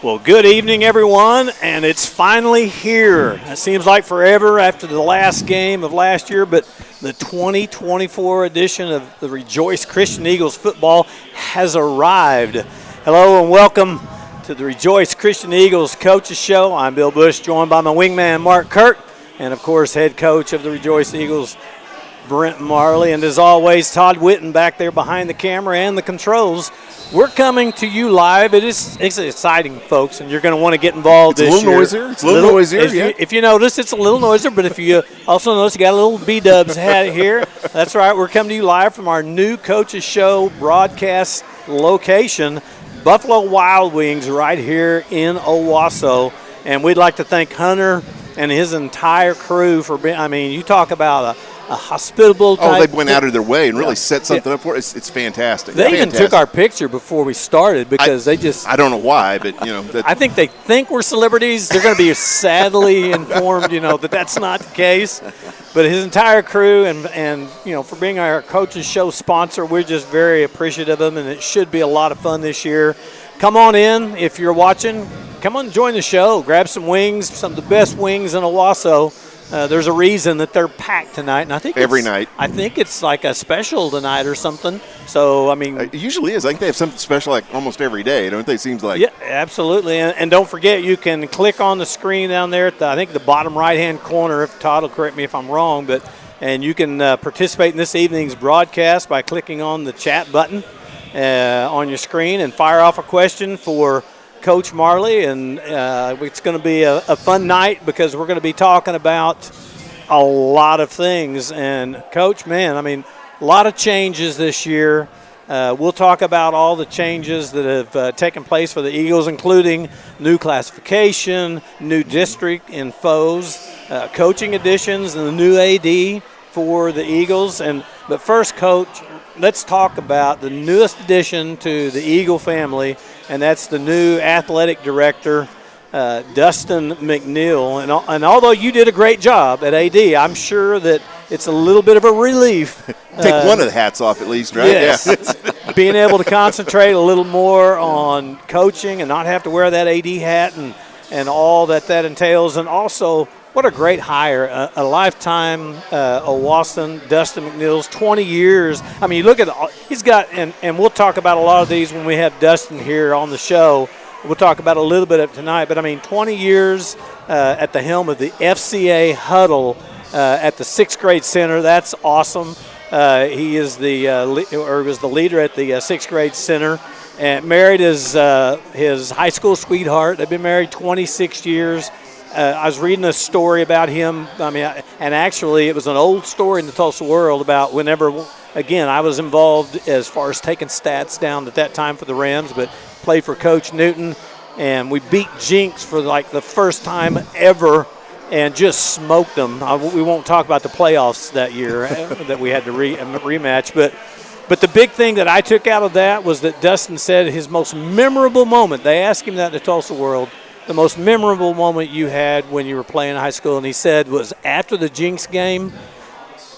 Well, good evening, everyone, and it's finally here. It seems like forever after the last game of last year, but the 2024 edition of the Rejoice Christian Eagles football has arrived. Hello and welcome to the Rejoice Christian Eagles Coaches Show. I'm Bill Bush, joined by my wingman, Mark Kirk, and, of course, head coach of the Rejoice Eagles, Brent Marley. And, as always, Todd Whitten back there behind the camera and the controls. We're coming to you live. It's exciting, folks, and you're going to want to get involved this year. It's a little noisier, yeah. If you notice, it's a little noisier, but if you also notice, you got a little B-Dubs hat here. That's right. We're coming to you live from our new Coaches Show broadcast location, Buffalo Wild Wings, right here in Owasso. And we'd like to thank Hunter and his entire crew for being, you talk about a hospitable type. Oh, they went out of their way and really set something up for us. It's fantastic. They even took our picture before we started because they just. I don't know why, but, I think they think we're celebrities. They're going to be sadly informed, that that's not the case. But his entire crew and for being our Coaches Show sponsor, we're just very appreciative of them, and it should be a lot of fun this year. Come on in if you're watching. Come on and join the show. Grab some wings, some of the best wings in Owasso. There's a reason that they're packed tonight, and I think every night. I think it's like a special tonight or something. So it usually is. I think they have something special like almost every day, don't they? Seems like. Yeah, absolutely. And don't forget, you can click on the screen down there at the bottom right-hand corner. If Todd will correct me if I'm wrong, and you can participate in this evening's broadcast by clicking on the chat button on your screen and fire off a question for Coach Marley, and it's going to be a fun night because we're going to be talking about a lot of things. And, Coach, a lot of changes this year. We'll talk about all the changes that have taken place for the Eagles, including new classification, new district infos, coaching additions, and the new AD for the Eagles. But first, Coach, let's talk about the newest addition to the Eagle family, and that's the new athletic director, Dustin McNeil. And although you did a great job at AD, I'm sure that it's a little bit of a relief. Take one of the hats off at least, right? Yes. Yeah. Being able to concentrate a little more on coaching and not have to wear that AD hat and all that entails. And also, what a great hire, a lifetime Owassan, Dustin McNeil's 20 years. You look at he's got, and we'll talk about a lot of these when we have Dustin here on the show. We'll talk about a little bit of tonight, but 20 years at the helm of the FCA huddle at the 6th grade center. That's awesome. He is was the leader at the 6th grade center, and married his high school sweetheart. They've been married 26 years. I was reading a story about him, and actually it was an old story in the Tulsa World about whenever, again, I was involved as far as taking stats down at that time for the Rams, but played for Coach Newton, and we beat Jinx for the first time ever and just smoked them. We won't talk about the playoffs that year that we had to rematch, but the big thing that I took out of that was that Dustin said his most memorable moment, they asked him that in the Tulsa World, the most memorable moment you had when you were playing in high school, and he said was after the Jinx game,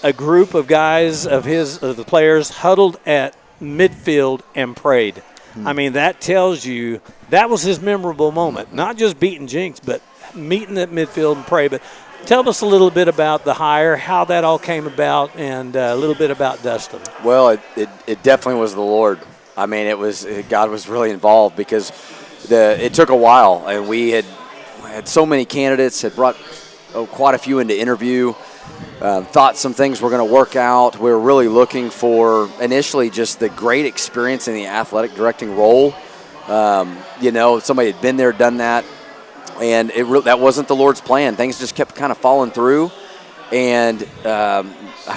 a group of guys of the players huddled at midfield and prayed. That tells you that was his memorable moment, not just beating Jinx, but meeting at midfield and pray. But tell us a little bit about the hire, how that all came about, and a little bit about Dustin. Well, it definitely was the Lord. God was really involved because it took a while, and we had so many candidates, had brought quite a few into interview, thought some things were going to work out. We were really looking for initially just the great experience in the athletic directing role. Somebody had been there, done that, and that wasn't the Lord's plan. Things just kept kind of falling through, and I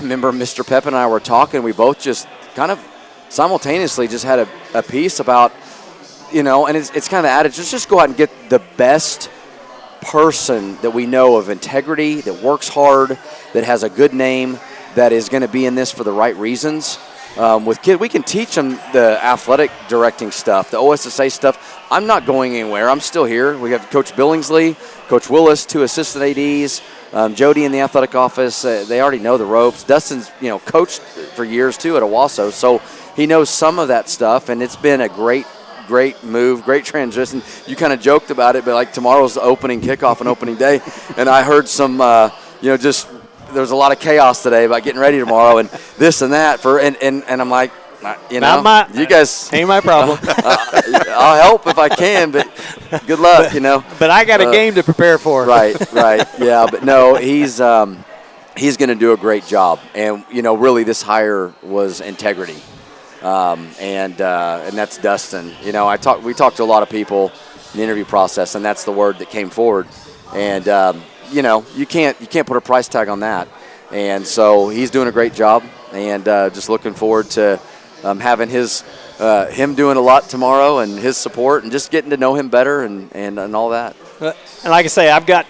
remember Mr. Pep and I were talking. We both just kind of simultaneously just had a piece about, and it's kind of the adage, just go out and get the best person that we know of integrity, that works hard, that has a good name, that is going to be in this for the right reasons. With kids, we can teach them the athletic directing stuff, the OSSA stuff. I'm not going anywhere. I'm still here. We have Coach Billingsley, Coach Willis, 2 assistant ADs, Jody in the athletic office. They already know the ropes. Dustin's, coached for years too at Owasso, so he knows some of that stuff, and it's been a great great move, great transition. You kind of joked about it, but like tomorrow's the opening kickoff and opening day, and I heard some, just there's a lot of chaos today about getting ready tomorrow and this and that and I'm like, you guys ain't my problem. I'll help if I can, but good luck, But I got a game to prepare for. Right, yeah, but no, he's going to do a great job, and really this hire was integrity, and that's Dustin. We talked to a lot of people in the interview process, and that's the word that came forward, and you can't put a price tag on that, and so he's doing a great job, and just looking forward to having him doing a lot tomorrow and his support and just getting to know him better and all that. And like I say, I've got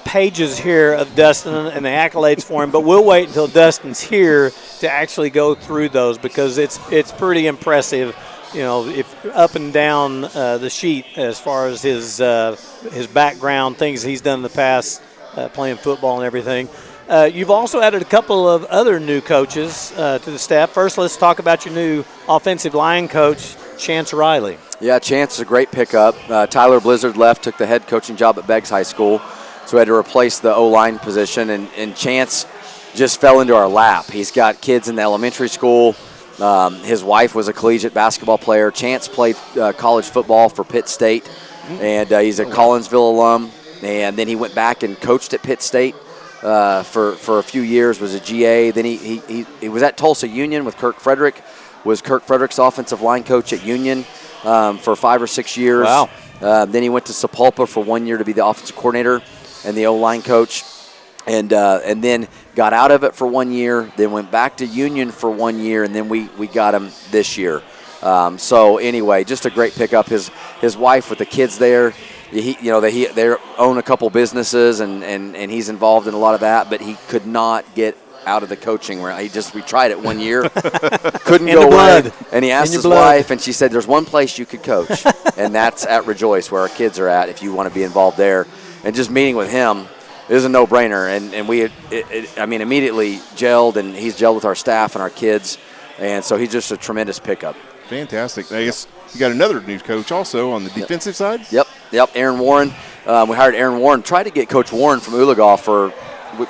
pages here of Dustin and the accolades for him, but we'll wait until Dustin's here to actually go through those because it's pretty impressive. If up and down the sheet as far as his background, things he's done in the past, playing football and everything. You've also added a couple of other new coaches to the staff. First, let's talk about your new offensive line coach, Chance Riley. Yeah, Chance is a great pickup. Tyler Blizzard left, took the head coaching job at Beggs High School, so we had to replace the O-line position, and Chance just fell into our lap. He's got kids in the elementary school. His wife was a collegiate basketball player. Chance played college football for Pitt State, and he's a Collinsville alum, and then he went back and coached at Pitt State. For a few years, was a GA. Then he was at Tulsa Union with Kirk Frederick, was Kirk Frederick's offensive line coach at Union for 5 or 6 years. Wow. Then he went to Sapulpa for 1 year to be the offensive coordinator and the O-line coach, and then got out of it for 1 year, then went back to Union for 1 year, and then we got him this year. So anyway, just a great pickup. His wife with the kids there. They own a couple businesses, and he's involved in a lot of that, but he could not get out of the coaching. We tried it 1 year, couldn't go away. And he asked his wife, and she said, "There's one place you could coach, and that's at Rejoice, where our kids are at. If you want to be involved there." And just meeting with him is a no-brainer. And we, immediately gelled, and he's gelled with our staff and our kids, and so he's just a tremendous pickup. Fantastic. I guess you got another new coach also on the defensive side? Yep, Aaron Warren. We hired Aaron Warren. Tried to get Coach Warren from Oologah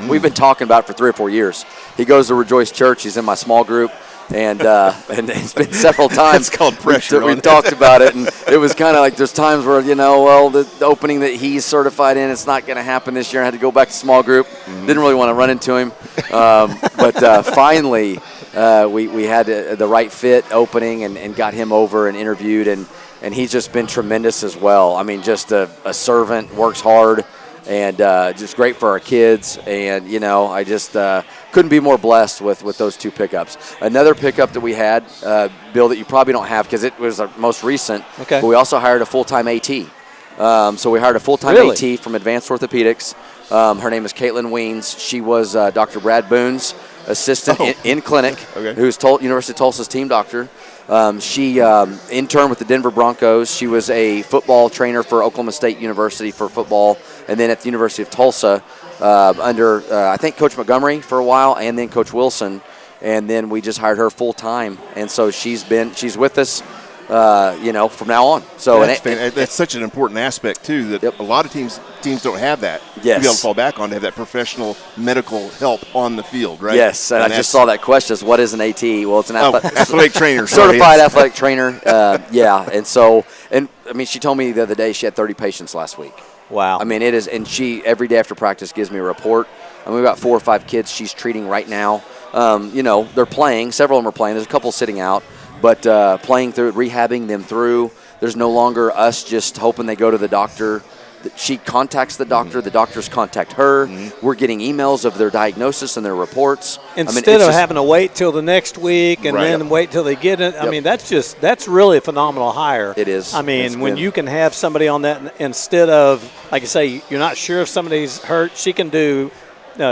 we've been talking about it for 3 or 4 years. He goes to Rejoice Church. He's in my small group, and it's been several times. It's called pressure. We talked about it, and it was kind of like there's times where, the opening that he's certified in, it's not going to happen this year. I had to go back to small group. Didn't really want to run into him. But finally, we had the right fit opening and got him over and interviewed, and he's just been tremendous as well. I mean, just a servant, works hard, and just great for our kids. And, I just couldn't be more blessed with those two pickups. Another pickup that we had, Bill, that you probably don't have because it was our most recent, but we also hired a full-time AT. So we hired a full-time AT from Advanced Orthopedics. Her name is Caitlin Weens. She was Dr. Brad Boone's assistant in clinic, who's University of Tulsa's team doctor. She interned with the Denver Broncos. She was a football trainer for Oklahoma State University for football, and then at the University of Tulsa under, I think, Coach Montgomery for a while, and then Coach Wilson. And then we just hired her full-time. And so she's with us, from now on. So that's such an important aspect, too, that a lot of teams don't have that. Yes. To be able to fall back on, to have that professional medical help on the field, right? Yes, and I just saw that question. What is an AT? Well, it's an athletic trainer. Certified athletic trainer, And so, she told me the other day she had 30 patients last week. Wow. I mean, it is, and she, every day after practice, gives me a report. We've got 4 or 5 kids she's treating right now. They're playing. Several of them are playing. There's a couple sitting out. But playing through, rehabbing them through, there's no longer us just hoping they go to the doctor. She contacts the doctor. The doctors contact her. We're getting emails of their diagnosis and their reports. Instead of having to wait till the next week and then wait till they get it. That's really a phenomenal hire. It is. When you can have somebody on that instead of, like I say, you're not sure if somebody's hurt, she can do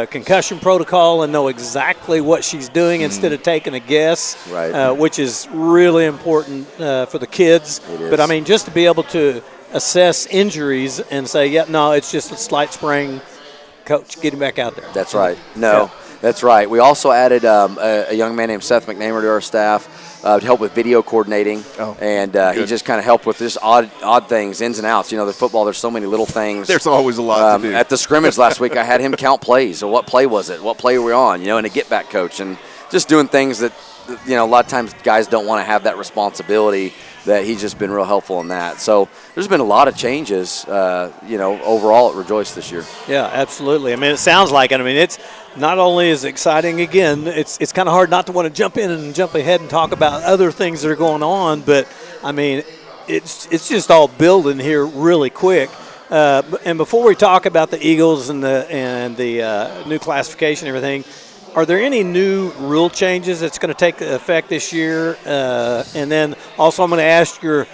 concussion protocol and know exactly what she's doing instead of taking a guess, which is really important for the kids. But just to be able to assess injuries and say, it's just a slight sprain. Coach, get him back out there. That's right. No, That's right. We also added a young man named Seth McNamer to our staff to help with video coordinating. And he just kind of helped with just odd things, ins and outs. The football, there's so many little things. There's always a lot to do. At the scrimmage last week, I had him count plays. So what play was it? What play were we on? And a get-back coach. And just doing things that, a lot of times guys don't want to have that responsibility, that he's just been real helpful in that. So there's been a lot of changes, overall at Rejoice this year. Yeah, absolutely. I mean, it sounds like it. I mean, it's not only is exciting, again, it's kind of hard not to want to jump in and jump ahead and talk about other things that are going on, but, I mean, it's just all building here really quick. And before we talk about the Eagles and the new classification and everything, are there any new rule changes that's going to take effect this year? And then also I'm going to ask your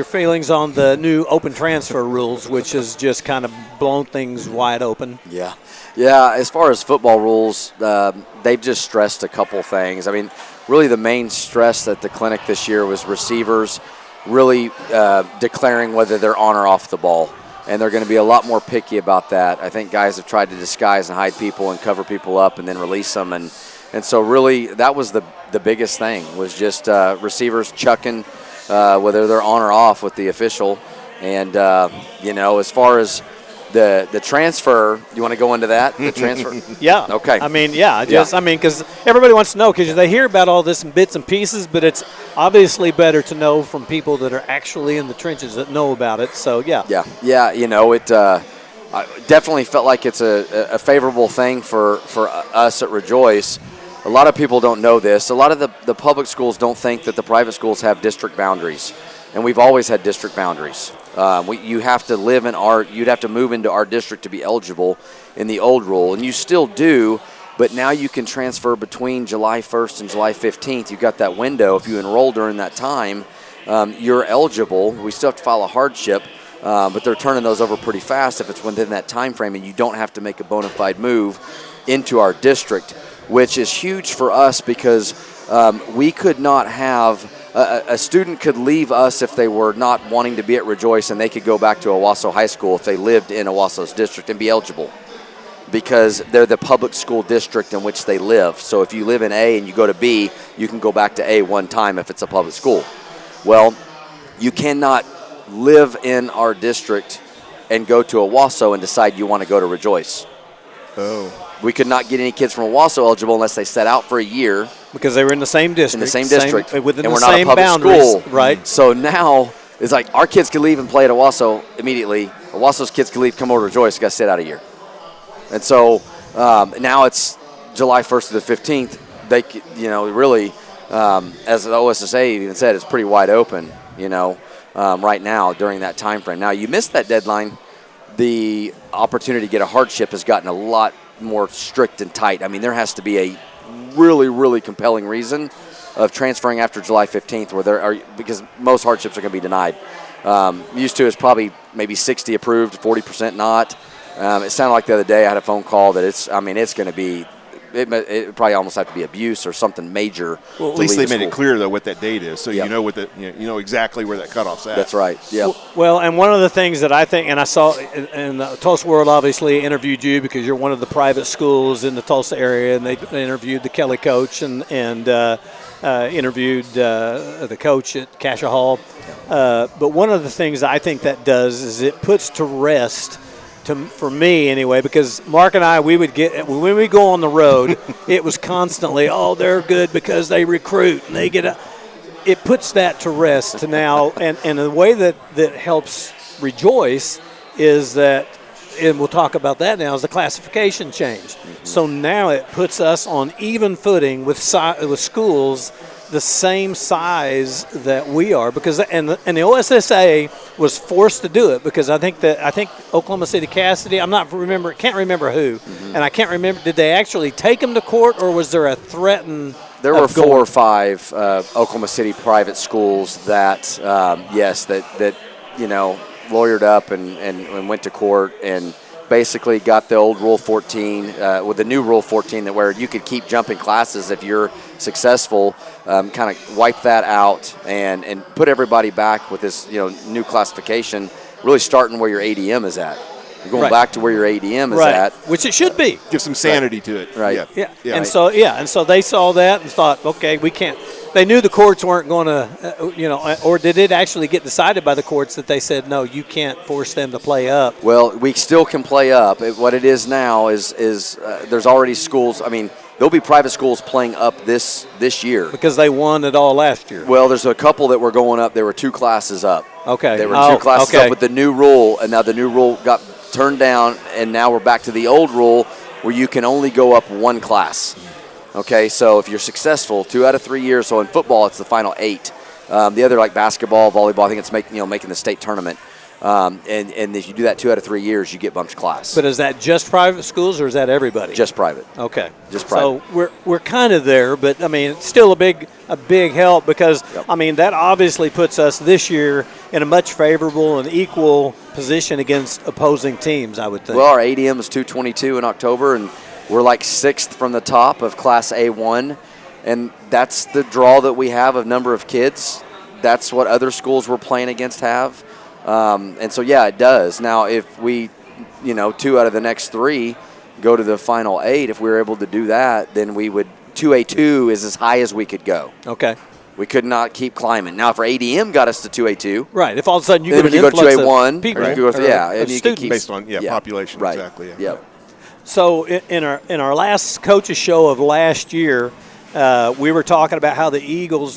feelings on the new open transfer rules, which has just kind of blown things wide open. Yeah. As far as football rules, they've just stressed a couple things. I mean, really the main stress at the clinic this year was receivers really declaring whether they're on or off the ball. And they're going to be a lot more picky about that. I think guys have tried to disguise and hide people and cover people up and then release them. And so really that was the biggest thing, was just receivers chucking whether they're on or off with the official. And, as far as the transfer, you want to go into that, the transfer? Yeah. Okay. I mean, because everybody wants to know, because they hear about all this in bits and pieces, but it's obviously better to know from people that are actually in the trenches that know about it. So, yeah. Yeah, it I definitely felt like it's a favorable thing for us at Rejoice. A lot of people don't know this. A lot of the public schools don't think that the private schools have district boundaries, and we've always had district boundaries. You have to live in you'd have to move into our district to be eligible in the old rule, and you still do, but now you can transfer between July 1st and July 15th. You've got that window. If you enroll during that time, you're eligible. We still have to file a hardship, but they're turning those over pretty fast if it's within that time frame, and you don't have to make a bona fide move into our district, which is huge for us because we could not have a student could leave us if they were not wanting to be at Rejoice, and they could go back to Owasso High School if they lived in Owasso's district and be eligible, because they're the public school district in which they live. So if you live in A and you go to B, you can go back to A one time if it's a public school. Well, you cannot live in our district and go to Owasso and decide you want to go to Rejoice. Oh. We could not get any kids from Owasso eligible unless they set out for a year. Because they were in the same district. In the same district. Within and the we're same not a public boundaries. school. Right. So now it's like our kids could leave and play at Owasso immediately. Owasso's kids could leave, come over to Rejoice, got to sit out a year. And so now it's July 1st to the 15th. They, really, as the OSSA even said, it's pretty wide open, right now during that time frame. Now, you missed that deadline. The opportunity to get a hardship has gotten a lot more strict and tight. I mean, there has to be a really, really compelling reason of transferring after July 15th, because most hardships are going to be denied. Used to is probably maybe 60 approved, 40% not. It sounded like the other day I had a phone call that it's going to be, it probably almost have to be abuse or something major. Well, at least they made it clear though what that date is, so you know you know exactly where that cutoff's at. That's right. Yeah. Well, and one of the things that I think, and I saw in the Tulsa World, obviously interviewed you because you're one of the private schools in the Tulsa area, and they interviewed the Kelly coach and interviewed the coach at Cassia Hall. But one of the things I think that does is it puts to rest. For me anyway, because Mark and I, when we go on the road, it was constantly, they're good because they recruit and they get it puts that to rest to now, and the way that helps Rejoice is that, and we'll talk about that now, is the classification change. Mm-hmm. So now it puts us on even footing with schools the same size that we are, because and the OSSA was forced to do it because I think Oklahoma City Cassidy, can't remember who, mm-hmm. and I can't remember, did they actually take him to court, or was there a threaten? There were 4 or 5 Oklahoma City private schools that lawyered up and went to court and basically got the old Rule 14 with the new Rule 14 that where you could keep jumping classes if you're successful, kind of wipe that out and put everybody back with this new classification, really starting where your ADM is at. You're going Right. back to where your ADM is Right. at. Which it should be. Give some sanity to it. Right. Yeah. And so they saw that and thought, okay, we can't. They knew the courts weren't going to, or did it actually get decided by the courts that they said, no, you can't force them to play up? Well, we still can play up. What it is now is there's already schools. I mean, there'll be private schools playing up this year. Because they won it all last year. Well, there's a couple that were going up. There were 2 classes up. Okay. There were 2 classes up with the new rule, and now the new rule got turned down, and now we're back to the old rule where you can only go up 1 class. Okay, so if you're successful, 2 out of 3 years. So in football, it's the final 8. The other, like basketball, volleyball, I think it's making the state tournament. And if you do that 2 out of 3 years, you get bumped to class. But is that just private schools or is that everybody? Just private. Okay. Just private. So we're kind of there, but I mean, it's still a big help because I mean that obviously puts us this year in a much favorable and equal position against opposing teams, I would think. Well, our ADM is 222 in October, and we're like 6th from the top of Class A1, and that's the draw that we have of number of kids. That's what other schools we're playing against have. And so, yeah, it does. Now, if we, 2 out of the next 3 go to the final 8, if we were able to do that, then we would 2A2 is as high as we could go. Okay. We could not keep climbing. Now, if our ADM got us to 2A2, right? If all of a sudden you then get we an could go to influx 2A1, of people, or you could go and you could keep based on population, right. exactly. Yeah. Yep. So in our last coaches show of last year, we were talking about how the Eagles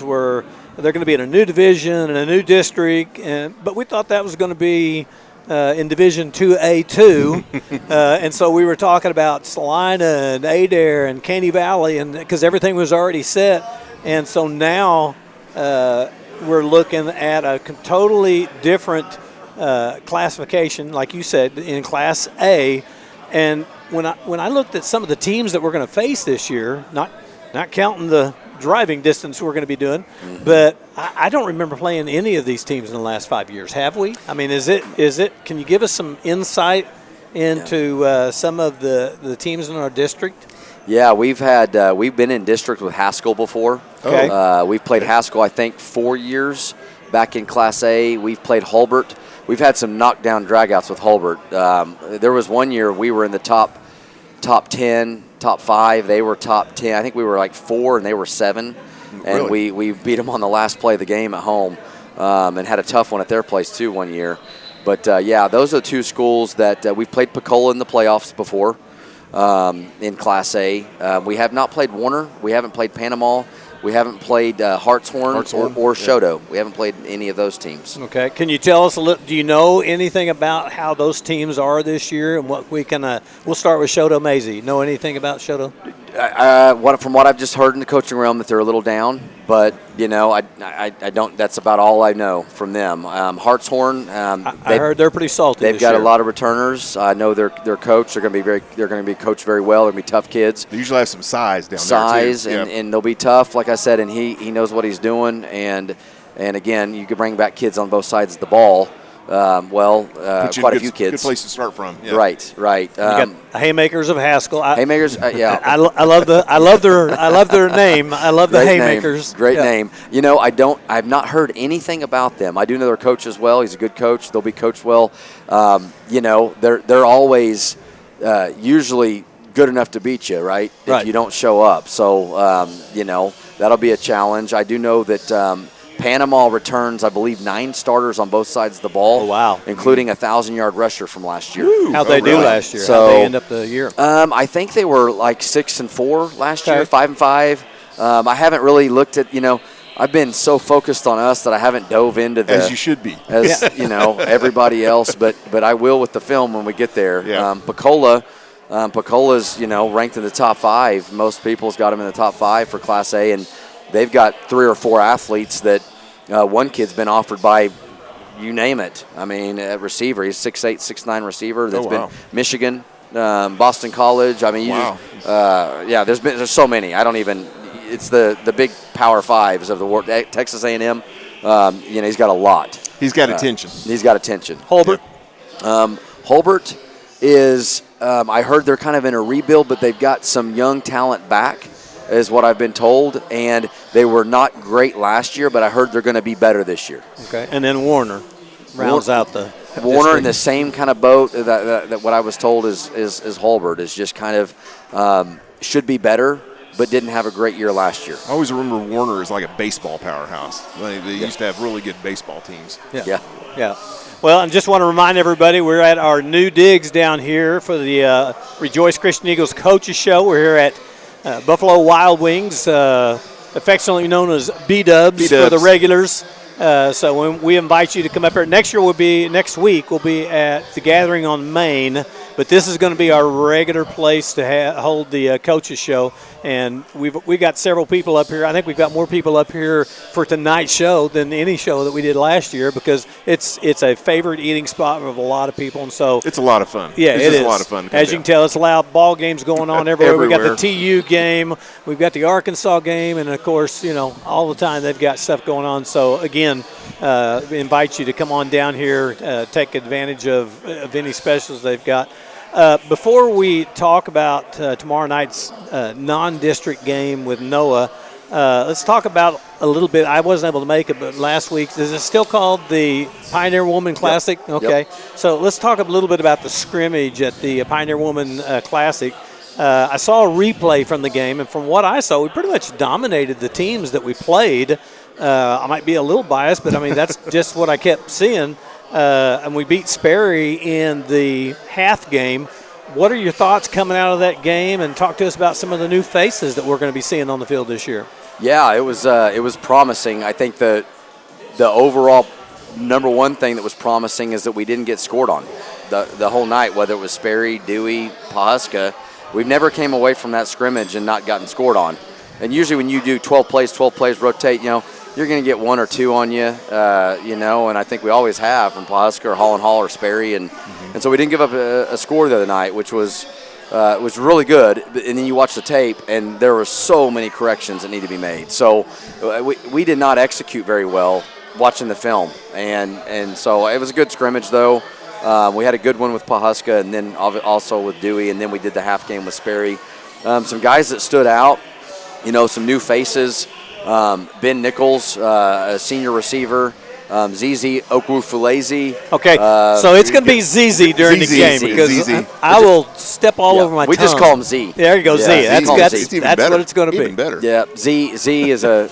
they're going to be in a new division and a new district, but we thought that was going to be in Division 2A2, and so we were talking about Salina and Adair and Caney Valley, and because everything was already set, and so now we're looking at a totally different classification, like you said, in Class A, and when I looked at some of the teams that we're going to face this year, not counting the driving distance we're going to be doing, but I don't remember playing any of these teams in the last 5 years. Have we? I mean, is it? Can you give us some insight into some of the teams in our district? Yeah, we've been in district with Haskell before. Okay. We've played Haskell, I think, 4 years back in Class A. We've played Hulbert. We've had some knockdown dragouts with Hulbert. There was one year we were in the top 10, top 5. They were top 10. I think we were like 4 and they were 7. And Really? we beat them on the last play of the game at home, and had a tough one at their place too one year. But yeah, those are the 2 schools that we've played Pecola in the playoffs before in Class A. We have not played Warner. We haven't played Panama. We haven't played Hartshorn or Shoto. We haven't played any of those teams. Okay. Can you tell us a little? Do you know anything about how those teams are this year and what we can? We'll start with Shoto Maisie. Know anything about Shoto? From what I've just heard in the coaching realm, that they're a little down, but I don't. That's about all I know from them. Hartshorn, I heard they're pretty salty. They've this got year. a lot of returners. I know their coach. They're going to be coached very well. They're going to be tough kids. They usually have some size down Size there, too. and they'll be tough, like I said. And he knows what he's doing. And again, you could bring back kids on both sides of the ball. Quite a few kids. Good place to start from. Yeah. Right. You got the Haymakers of Haskell. Haymakers, yeah. I love their name. I love the Great Haymakers. Name. Great name. I've not heard anything about them. I do know their coach as well. He's a good coach. They'll be coached well. They're always usually good enough to beat you, right? If you don't show up. So that'll be a challenge. I do know that Panama returns, I believe, 9 starters on both sides of the ball. Oh, wow. Including a 1,000-yard rusher from last year. How'd they do last year? So, How'd they end up the year? I think they were like 6-4 last year, Okay. 5-5. I haven't really looked at, I've been so focused on us that I haven't dove into the. As you should be. As, everybody else. But I will with the film when we get there. Yeah. Pecola's, ranked in the top 5. Most people's got them in the top 5 for Class A, and they've got 3 or 4 athletes that one kid's been offered by, you name it. I mean, at receiver, he's 6'8", 6'9" receiver. That's been Michigan, Boston College. I mean, there's so many. I don't even. It's the big Power 5s of the world. Texas A&M. He's got a lot. He's got attention. He's got attention. Hulbert. Hulbert is. I heard they're kind of in a rebuild, but they've got some young talent back, is what I've been told, and they were not great last year, but I heard they're going to be better this year. Okay, and then Warner rounds out the. Warner in the same kind of boat that what I was told is Holbert is just kind of should be better, but didn't have a great year last year. I always remember Warner as like a baseball powerhouse. They used to have really good baseball teams. Yeah. Well, I just want to remind everybody we're at our new digs down here for the Rejoice Christian Eagles Coaches Show. We're here at Buffalo Wild Wings, affectionately known as B-Dubs for the regulars. So when we invite you to come up here, next week we'll be at the Gathering on Main, but this is going to be our regular place to hold the coaches show, and we got several people up here. I think we've got more people up here for tonight's show than any show that we did last year because it's a favorite eating spot of a lot of people, and so it's a lot of fun. Yeah, it's a lot of fun. As you can tell, it's loud. Ball games going on everywhere. We got the TU game, we've got the Arkansas game, and of course, all the time they've got stuff going on. So again, invite you to come on down here, take advantage of any specials they've got. Before we talk about tomorrow night's non-district game with Noah, let's talk about a little bit. I wasn't able to make it, but last week, is it still called the Pioneer Woman Classic? Yep. Okay. Yep. So let's talk a little bit about the scrimmage at the Pioneer Woman Classic. I saw a replay from the game, and from what I saw, we pretty much dominated the teams that we played. I might be a little biased, but, I mean, that's just what I kept seeing. And we beat Sperry in the Hath game. What are your thoughts coming out of that game? And talk to us about some of the new faces that we're going to be seeing on the field this year. Yeah, it was promising. I think the overall number one thing that was promising is that we didn't get scored on the whole night, whether it was Sperry, Dewey, Pawhuska. We've never came away from that scrimmage and not gotten scored on. And usually when you do 12 plays, rotate, you're going to get one or two on you, and I think we always have from Pawhuska or Hall or Sperry. And so we didn't give up a score the other night, which was really good. And then you watch the tape, and there were so many corrections that need to be made. So we did not execute very well watching the film. And so it was a good scrimmage, though. We had a good one with Pawhuska and then also with Dewey, and then we did the half game with Sperry. Some guys that stood out, some new faces. Ben Nichols, a senior receiver. Zizi Okwufulezi. Okay, so it's going to be Zizi during the game because I will step all over my tongue. We just call him Z. There you go, Z. That's what it's going to be. Even better. Yeah, Z is a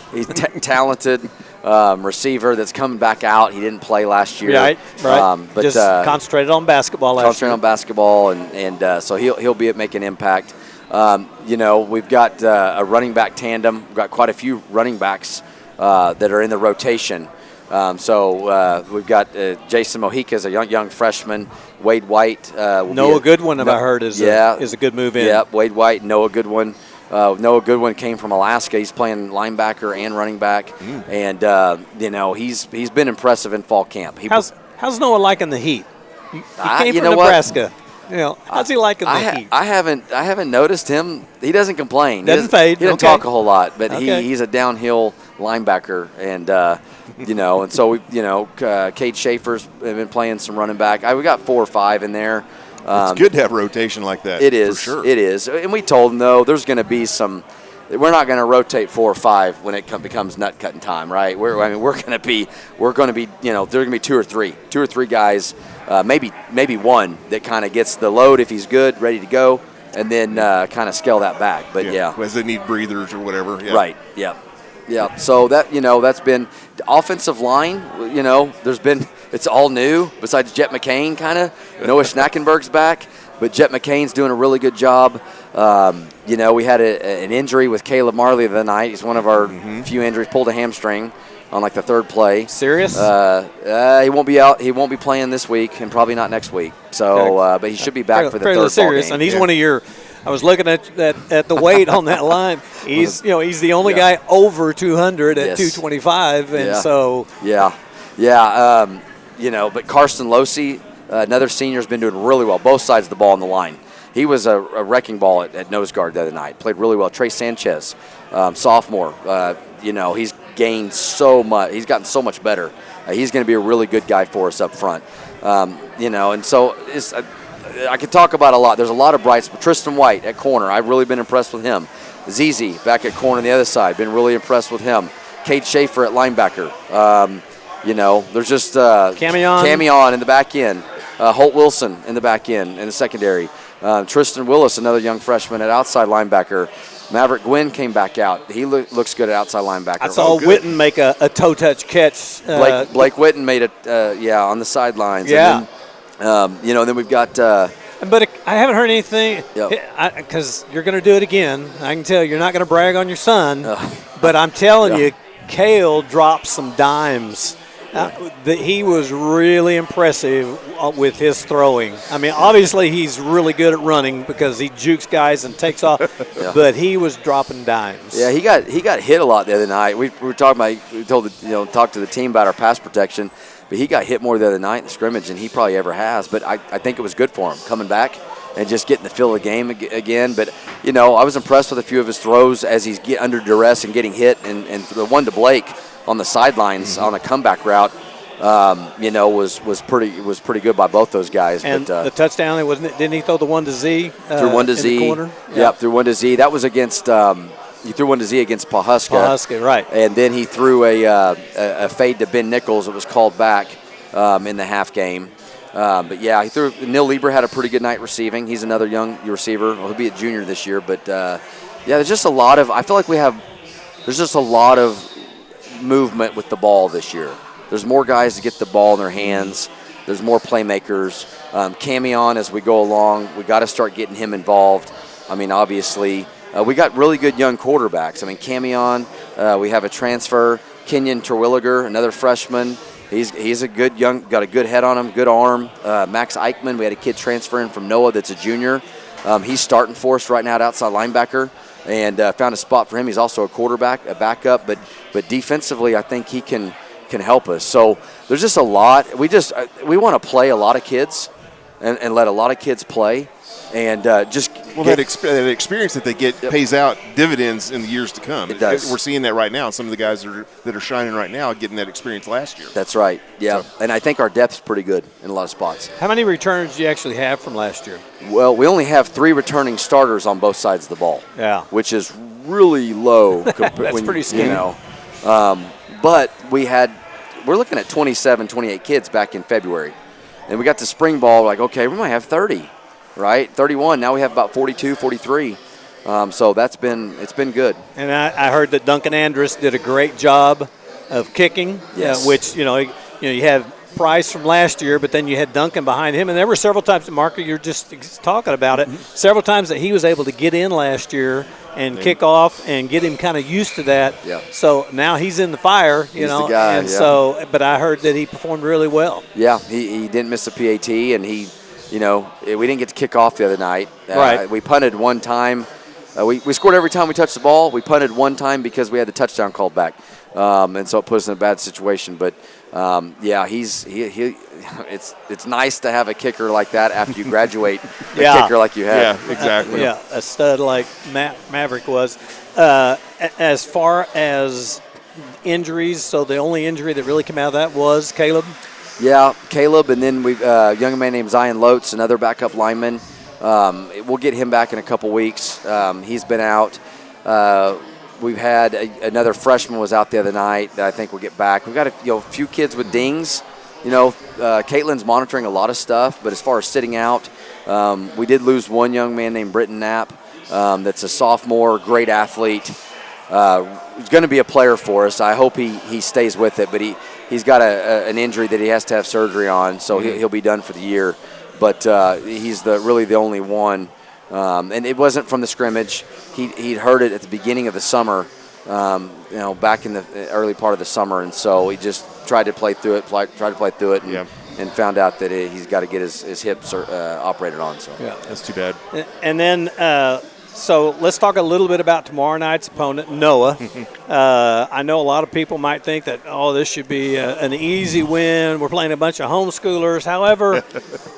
talented receiver that's coming back out. He didn't play last year. Right. But just concentrated on basketball last year. Concentrated on basketball, and so he'll be making impact. We've got a running back tandem. We've got quite a few running backs that are in the rotation. We've got Jason Mojica as a young freshman. Wade White. Noah Goodwin, I heard, is a good move in. Yeah, Wade White, Noah Goodwin. Noah Goodwin came from Alaska. He's playing linebacker and running back. And, he's been impressive in fall camp. How's Noah liking the heat? He came from Nebraska. How's he liking the heat? I haven't noticed him. He doesn't complain. Doesn't fade. He doesn't talk a whole lot, but he's a downhill linebacker, and and so Cade Schaefer's been playing some running back. We got 4 or 5 in there. It's good to have rotation like that. It is. For sure. It is, and we told him though there's going to be some. We're not going to rotate 4 or 5 when it becomes nut cutting time, right? We're going to be. There's going to be 2 or 3 guys, maybe one that kind of gets the load if he's good, ready to go, and then kind of scale that back. But as they need breathers or whatever. Yeah. Right. Yeah. So that's been the offensive line. It's all new besides Jet McCain, kind of. Noah Schnackenberg's back. But Jet McCain's doing a really good job. We had an injury with Caleb Marley the other night. He's one of our few injuries. Pulled a hamstring on like the 3rd play. Serious? He won't be out. He won't be playing this week and probably not next week. So, but he should be back for the 3rd serious. ball game. And he's one of your. I was looking at the weight on that line. He's the only guy over 200 at 225, and so But Carson Losey, another senior, has been doing really well, both sides of the ball on the line. He was a wrecking ball at nose guard the other night. Played really well. Trey Sanchez, sophomore. He's gained so much. He's gotten so much better. He's going to be a really good guy for us up front. And so I could talk about a lot. There's a lot of brights. But Tristan White at corner, I've really been impressed with him. Zizi back at corner on the other side, been really impressed with him. Cade Schaefer at linebacker. There's just Camion in the back end, Holt Wilson in the back end in the secondary, Tristan Willis, another young freshman at outside linebacker. Maverick Gwynn came back out. He looks good at outside linebacker. I saw Witten make a toe touch catch. Blake Witten made it, on the sidelines. Yeah. And then, then we've got. But I haven't heard anything because you're going to do it again. I can tell you're not going to brag on your son, but I'm telling you, Cale dropped some dimes. He was really impressive with his throwing. I mean, obviously he's really good at running because he jukes guys and takes off, but he was dropping dimes. Yeah, he got hit a lot the other night. We were talking about talked to the team about our pass protection, but he got hit more the other night in the scrimmage than he probably ever has. But I think it was good for him coming back and just getting the feel of the game again. But I was impressed with a few of his throws as he's under duress and getting hit, and the one to Blake on the sidelines on a comeback route, was pretty good by both those guys. And but, the touchdown, didn't he throw the one to Z? Threw one to Z. In the corner? Yep, threw one to Z. That was against. He threw one to Z against Pawhuska. Pawhuska, right? And then he threw a fade to Ben Nichols. It was called back in the half game. But he threw. Neil Lieber had a pretty good night receiving. He's another young receiver. Well, he'll be a junior this year. But there's just a lot of. I feel like there's just a lot of movement with the ball this year. There's more guys to get the ball in their hands. There's more playmakers. Camion, as we go along, we got to start getting him involved. I mean, obviously, we got really good young quarterbacks. I mean, Camion, we have a transfer. Kenyon Terwilliger, another freshman. He's a good got a good head on him, good arm. Max Eichmann, we had a kid transferring from Noah that's a junior. He's starting for us right now at outside linebacker, and found a spot for him. He's also a backup, but defensively, I think he can help us. So there's just a lot. We want to play a lot of kids and let a lot of kids play, and that experience that they get pays out dividends in the years to come. It does. We're seeing that right now. Some of the guys that are shining right now getting that experience last year. That's right. Yeah, so. And I think our depth's pretty good in a lot of spots. How many returns do you actually have from last year? Well, we only have 3 returning starters on both sides of the ball. Yeah, which is really low. That's pretty skinny. But we're looking at 27, 28 kids back in February. And we got the spring ball, like, okay, we might have 30, right? 31. Now we have about 42, 43. So it's been good. And I heard that Duncan Andrus did a great job of kicking, yes. Which, you had Price from last year, but then you had Duncan behind him. And there were several times, Mark, you're just talking about it, several times that he was able to get in last year and kick off and get him kind of used to that. Yeah. So now he's in the fire, he's the guy, and so, but I heard that he performed really well. Yeah, he didn't miss the PAT, and we didn't get to kick off the other night. Right. We punted one time. We scored every time we touched the ball. We punted one time because we had the touchdown called back, and so it put us in a bad situation. But it's nice to have a kicker like that after you graduate. Kicker like you had. Yeah, exactly. A stud like Maverick was. As far as injuries, so the only injury that really came out of that was Caleb. Yeah, Caleb, and then we a young man named Zion Lotes, another backup lineman. We'll get him back in a couple weeks. He's been out. We've had another freshman was out the other night that I think will get back. We've got a few kids with dings. Caitlin's monitoring a lot of stuff, but as far as sitting out, we did lose one young man named Britton Knapp that's a sophomore, great athlete. He's going to be a player for us. I hope he stays with it, but he's got an injury that he has to have surgery on, so he'll be done for the year. But he's really the only one. And it wasn't from the scrimmage. He'd heard it at the beginning of the summer, back in the early part of the summer, and so he just tried to play through it, and found out that he's got to get his hips operated on. So that's too bad. And then, so let's talk a little bit about tomorrow night's opponent, Noah. I know a lot of people might think that, this should be an easy win. We're playing a bunch of homeschoolers. However,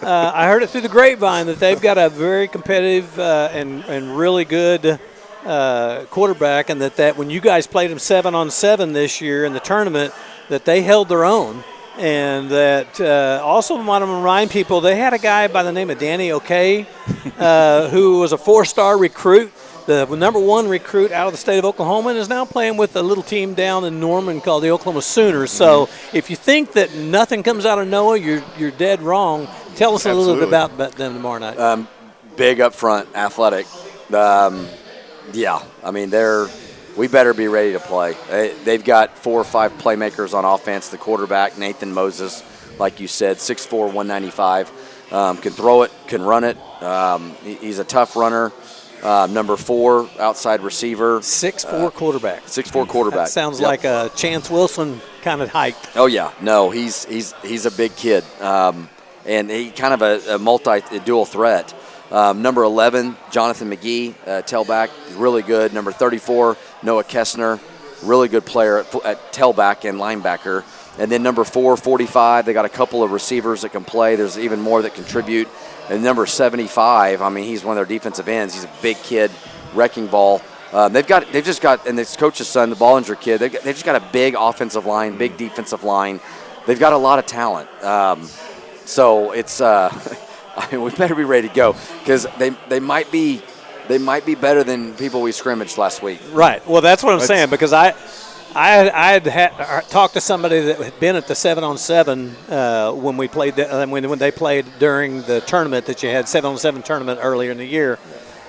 I heard it through the grapevine that they've got a very competitive and really good quarterback, and that when you guys played them 7-on-7 this year in the tournament, that they held their own. And that also want to remind people they had a guy by the name of Danny O'Kay who was a 4-star recruit the number 1 recruit out of the state of Oklahoma, and is now playing with a little team down in Norman called the Oklahoma Sooners. So if you think that nothing comes out of Noah, you're dead wrong. Tell us a little bit about them tomorrow night. Big up front, athletic. Yeah, I mean, we better be ready to play. They've got 4 or 5 playmakers on offense. The quarterback, Nathan Moses, like you said, 6'4", 195. Can throw it, can run it. He's a tough runner. Number 4, outside receiver. 6'4" quarterback. 6'4" quarterback. That sounds like a Chance Wilson kind of height. Oh, yeah. No, he's a big kid. And he kind of a dual threat. Number 11, Jonathan McGee, tailback, really good. Number 34, Noah Kessner, really good player at tailback and linebacker. And then number 4, 45, they got a couple of receivers that can play. There's even more that contribute. And number 75, I mean, he's one of their defensive ends. He's a big kid, wrecking ball. They've just got, and this coach's son, the Bollinger kid, they've just got a big offensive line, big defensive line. They've got a lot of talent. So it's, I mean, we better be ready to go because they might be better than people we scrimmaged last week. Right. Well, that's what I'm saying, because I had talked to somebody that had been at the 7-on-7 when we played when they played during the tournament that you had 7-on-7 tournament earlier in the year.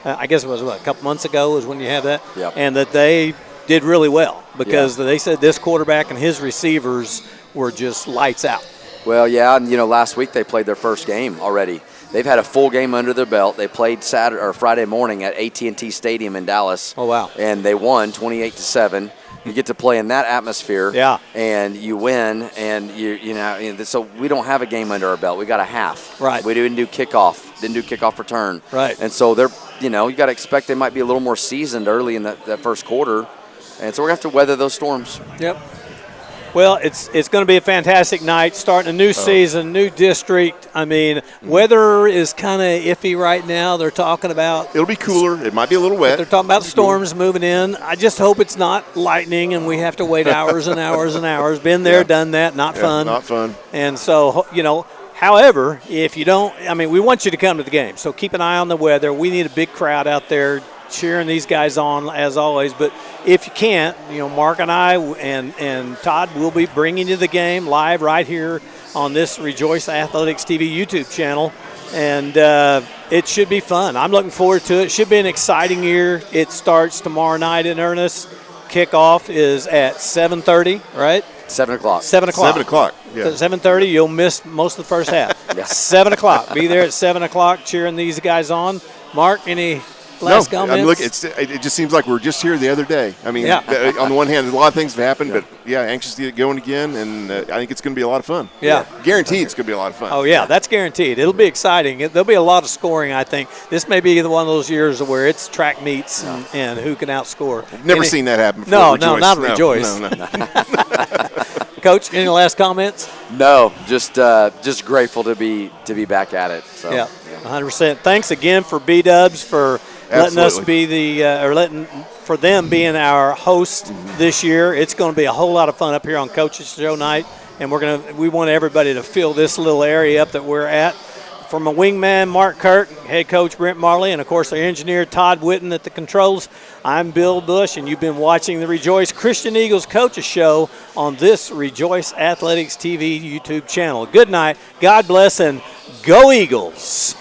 I guess it was a couple months ago was when you had that, yep. And that they did really well because they said this quarterback and his receivers were just lights out. Well, yeah, and last week they played their first game already. They've had a full game under their belt. They played Friday morning at AT&T Stadium in Dallas. Oh wow! And they won 28-7. You get to play in that atmosphere. Yeah. And you win, and so we don't have a game under our belt. We got a half. Right. We didn't do kickoff return. Right. And so they're, you got to expect they might be a little more seasoned early in that first quarter, and so we're gonna have to weather those storms. Yep. Well, it's going to be a fantastic night, starting a new season, new district. I mean, weather is kind of iffy right now. They're talking about it'll be cooler. It might be a little wet. They're talking about storms moving in. I just hope it's not lightning and we have to wait hours and hours and hours. Been there, done that. Not fun. Not fun. And so, however, if you don't, I mean, we want you to come to the game. So keep an eye on the weather. We need a big crowd out there cheering these guys on as always. But if you can't, Mark and I and Todd will be bringing you the game live right here on this Rejoice Athletics TV YouTube channel. And it should be fun. I'm looking forward to it. Should be an exciting year. It starts tomorrow night in earnest. Kickoff is at 7:30, right? 7 o'clock. 7 o'clock. Yeah. 7:30, you'll miss most of the first half. 7 o'clock. Be there at 7 o'clock cheering these guys on. Mark, any last comments? It just seems like we're just here the other day. I mean, on the one hand, a lot of things have happened, but anxious to get going again, and I think it's going to be a lot of fun. Yeah. Guaranteed it's going to be a lot of fun. Oh, yeah, that's guaranteed. It'll be exciting. There'll be a lot of scoring, I think. This may be one of those years where it's track meets and who can outscore. Never seen that happen before. No, not Rejoice. No. Coach, any last comments? No, just grateful to be back at it. So, 100%. Thanks again for B-Dubs for letting us be for them being our host this year. It's going to be a whole lot of fun up here on Coach's Show night, and we want everybody to fill this little area up that we're at. From a wingman, Mark Kirk, head coach Brent Marley, and of course our engineer Todd Witten at the controls, I'm Bill Bush, and you've been watching the Rejoice Christian Eagles Coaches Show on this Rejoice Athletics TV YouTube channel. Good night, God bless, and go Eagles!